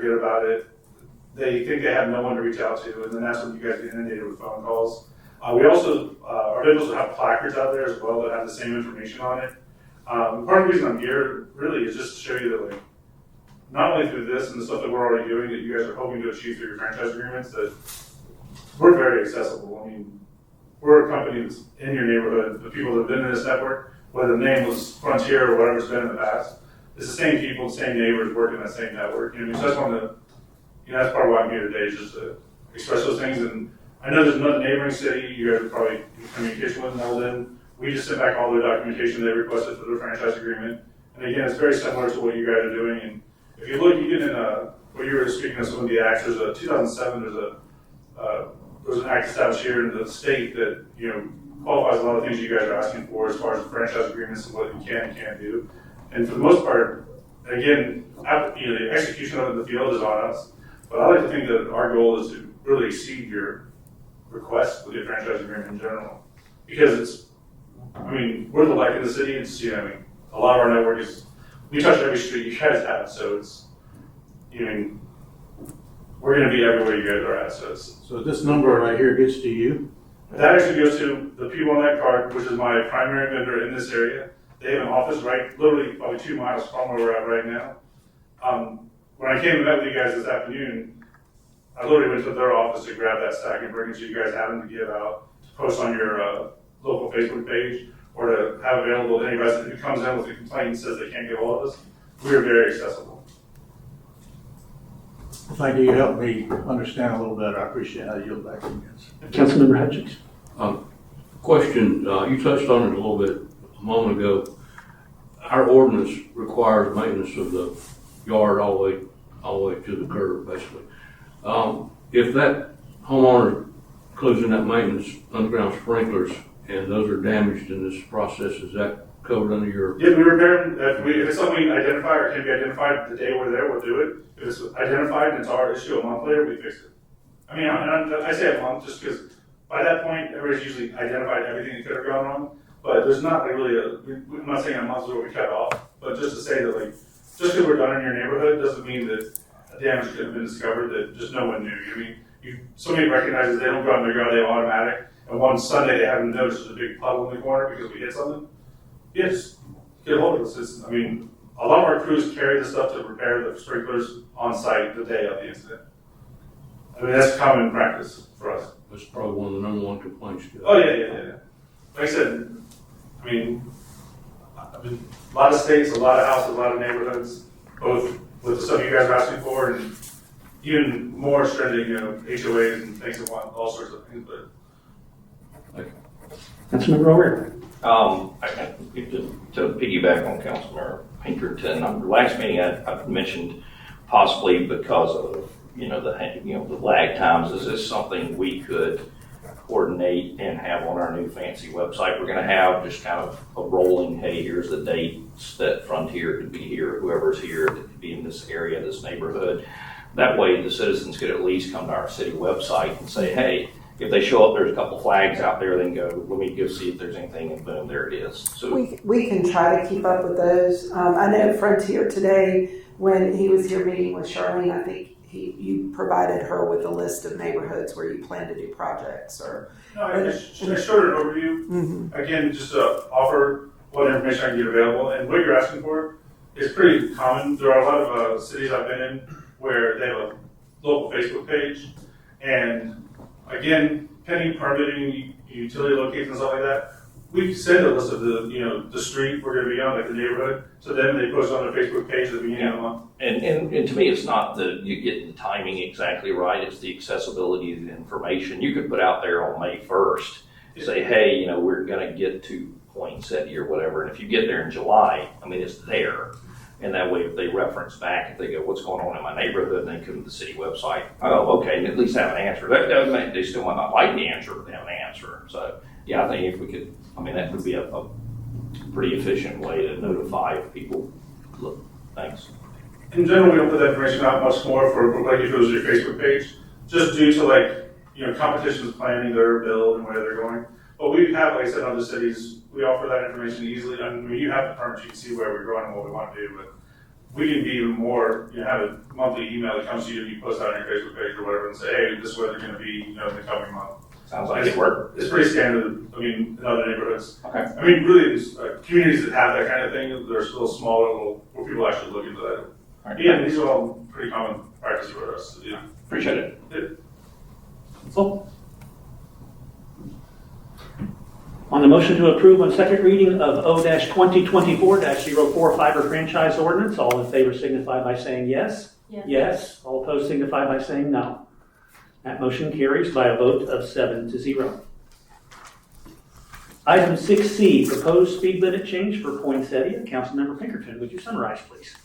forget about it. They think they have no one to reach out to, and then that's when you guys get inundated with phone calls. We also, our vendors will have placards out there as well that have the same information on it. Part of the reason I'm here really is just to show you that, like, not only through this and the stuff that we're already doing that you guys are hoping to achieve through your franchise agreements, that we're very accessible. I mean, we're a company that's in your neighborhood. The people that have been in this network, whether the name was Frontier or whatever it's been in the past, it's the same people, the same neighbors working that same network. You know, so I just wanted to, that's part of why I'm here today, is just to express those things. And I know there's another neighboring city you guys are probably in communication with in Eldon. We just sent back all their documentation they requested for their franchise agreement. And again, it's very similar to what you guys are doing. And if you look, even in what you were speaking of some of the acts, there's a 2007, there's an act established here in the state that, qualifies a lot of things you guys are asking for as far as franchise agreements and what you can and can't do. And for the most part, again, the execution of it in the field is on us. But I like to think that our goal is to really exceed your request with your franchise agreement in general. Because we're the light in the city. It's, a lot of our network is, we touch every street you guys have. So it's, we're going to be everywhere you guys are at. So this number right here gets to you? That actually goes to the people on that card, which is my primary vendor in this area. They have an office literally probably 2 miles from where we're at right now. When I came and met with you guys this afternoon, I literally went to their office to grab that stack and bring it to you guys, have them to give out, to post on your local Facebook page, or to have available to any resident who comes in with a complaint and says they can't get hold of us. We are very accessible. Thank you. You helped me understand a little better. I appreciate how you yield back to you guys. Councilmember Hutchins. Question, you touched on it a little bit a moment ago. Our ordinance requires maintenance of the yard all the way to the curb, basically. If that homeowner includes in that maintenance underground sprinklers and those are damaged in this process, is that covered under your? Yeah, we repair them. If it's something we identify or can be identified the day we're there, we'll do it. If it's identified and it's our issue a month later, we fix it. I say a month just because by that point, everybody's usually identified everything that could have gone wrong. But there's not really I'm not saying a month is what we cut off, but just to say that, just because we're done in your neighborhood doesn't mean that damage could have been discovered that just no one knew. Somebody recognizes they don't go out in their yard, they have automatic, and one Sunday they haven't noticed there's a big puddle in the corner because we hit something. Yes, get a hold of us. A lot of our crews carry the stuff to repair the sprinklers on site the day of the incident. That's common practice for us. That's probably one of the number one complaints. Oh, yeah. Like I said, a lot of states, a lot of houses, a lot of neighborhoods, both with the stuff you guys are asking for and even more stringent, HOAs and things that want all sorts of things. But Councilmember O'Reilly. To piggyback on Councilmember Pinkerton, the last meeting I mentioned possibly because of the lag times. Is this something we could coordinate and have on our new fancy website? We're going to have just kind of a rolling, hey, here's the dates that Frontier could be here, whoever's here that could be in this area, this neighborhood. That way the citizens could at least come to our city website and say, hey, if they show up, there's a couple flags out there, then go, let me go see if there's anything, and boom, there it is. So we can try to keep up with those. I know Frontier today, when he was here meeting with Charlene, I think you provided her with a list of neighborhoods where you plan to do projects. I showed an overview. Mm-hmm. Again, just to offer what information I can get available. And what you're asking for is pretty common. There are a lot of cities I've been in where they have a local Facebook page. And again, pending permitting, utility locations and stuff like that, we send a list of the street we're going to be on, like the neighborhood. So then they post on their Facebook page at the beginning of the month. And to me, it's not that you get the timing exactly right. It's the accessibility of the information. You could put out there on May 1st, say, hey, we're going to get to Poinsettia or whatever. And if you get there in July, it's there. And that way, if they reference back, if they go, what's going on in my neighborhood, and they come to the city website, oh, okay, and at least have an answer. That doesn't mean they still might not like the answer, but they have an answer. So, yeah, I think if we could, that would be a pretty efficient way to notify people. Look, thanks. In general, we don't put that information out much more for like if it was your Facebook page, just due to competitions planning their build and where they're going. But we have, like I said, other cities, we offer that information easily. You have the permits, you can see where we're going and what we want to do. But we can be even more, have a monthly email that comes to you and you post out on your Facebook page or whatever and say, hey, this is where they're going to be, in the coming month. Sounds like it worked. It's pretty standard, in other neighborhoods. Okay. Really, it's, communities that have that kind of thing, they're still smaller, where people actually look into that. All right. Yeah, these are all pretty common practice for us to do. Appreciate it. Yeah. So, on the motion to approve on second reading of O-2024-04 fiber franchise ordinance, all in favor signify by saying yes. Yes. All opposed signify by saying no. That motion carries by a vote of 7-0. Item 6C, proposed speed limit change for Poinsettia. Councilmember Pinkerton, would you summarize, please?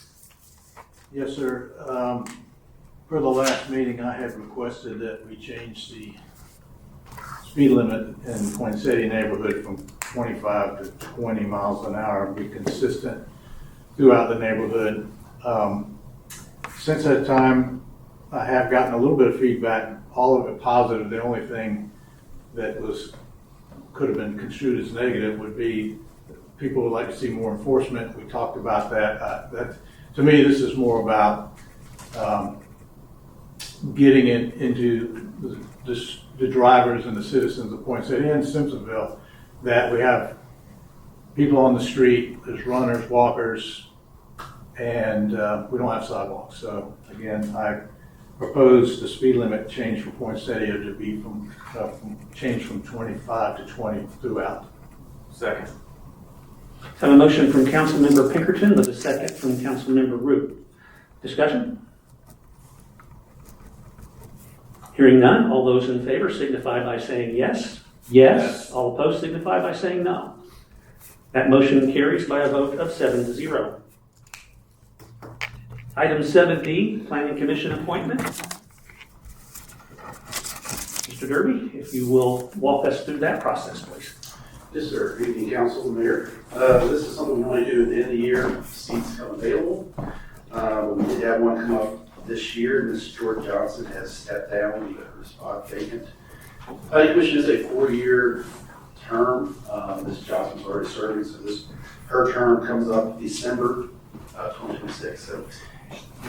Yes, sir. For the last meeting, I had requested that we change the speed limit in Poinsettia neighborhood from 25 to 20 miles an hour, be consistent throughout the neighborhood. Since that time, I have gotten a little bit of feedback, all of it positive. The only thing that could have been construed as negative would be people would like to see more enforcement. We talked about that. To me, this is more about getting it into the drivers and the citizens of Poinsettia and Simpsonville, that we have people on the street, there's runners, walkers, and we don't have sidewalks. So again, I propose the speed limit change for Poinsettia to be change from 25 to 20 throughout. Second. I have a motion from Councilmember Pinkerton with a second from Councilmember Root. Discussion? Hearing none, all those in favor signify by saying yes. Yes. All opposed signify by saying no. That motion carries by a vote of 7-0. Item 7D, Planning Commission appointment. Mr. Derby, if you will walk us through that process, please. Yes, sir. Good evening, Council and Mayor. This is something we only do at the end of the year. Seats come available. We did have one come up this year. Ms. George Johnson has stepped down. We got her spot vacant. Planning Commission is a 4-year term. Ms. Johnson's already serving, so her term comes up December 2026. So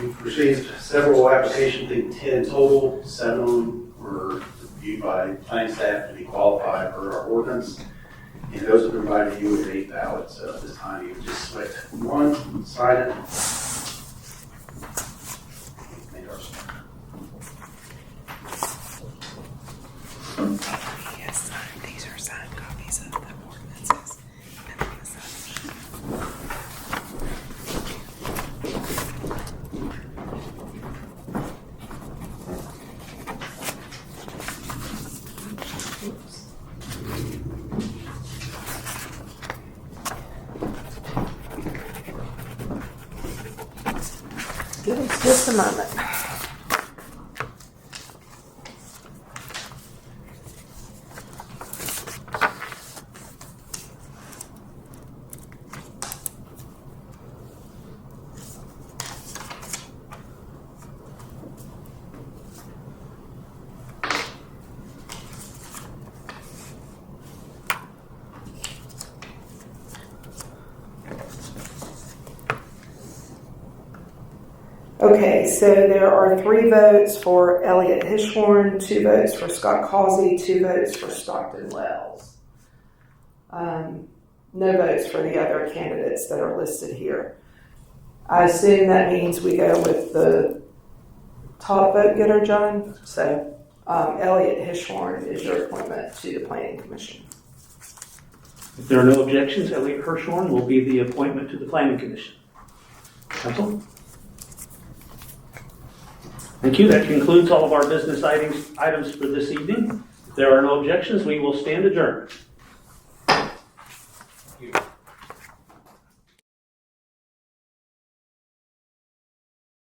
we've received several applications, I think 10 total. 7 of them were reviewed by planning staff to be qualified for our ordinance. And those have been provided to you with 8 ballots. So at this time, you can just select one, sign it. Make our sign. Yes, these are signed copies of the ordinances. Give us just a moment. Okay, so there are 3 votes for Elliot Hishorn, 2 votes for Scott Causey, 2 votes for Stockton Wells. No votes for the other candidates that are listed here. I assume that means we go with the top vote getter, John. So Elliot Hishorn is your appointment to the Planning Commission. If there are no objections, Elliot Hirschhorn will be the appointment to the Planning Commission. Council? Thank you. That concludes all of our business items for this evening. If there are no objections, we will stand adjourned.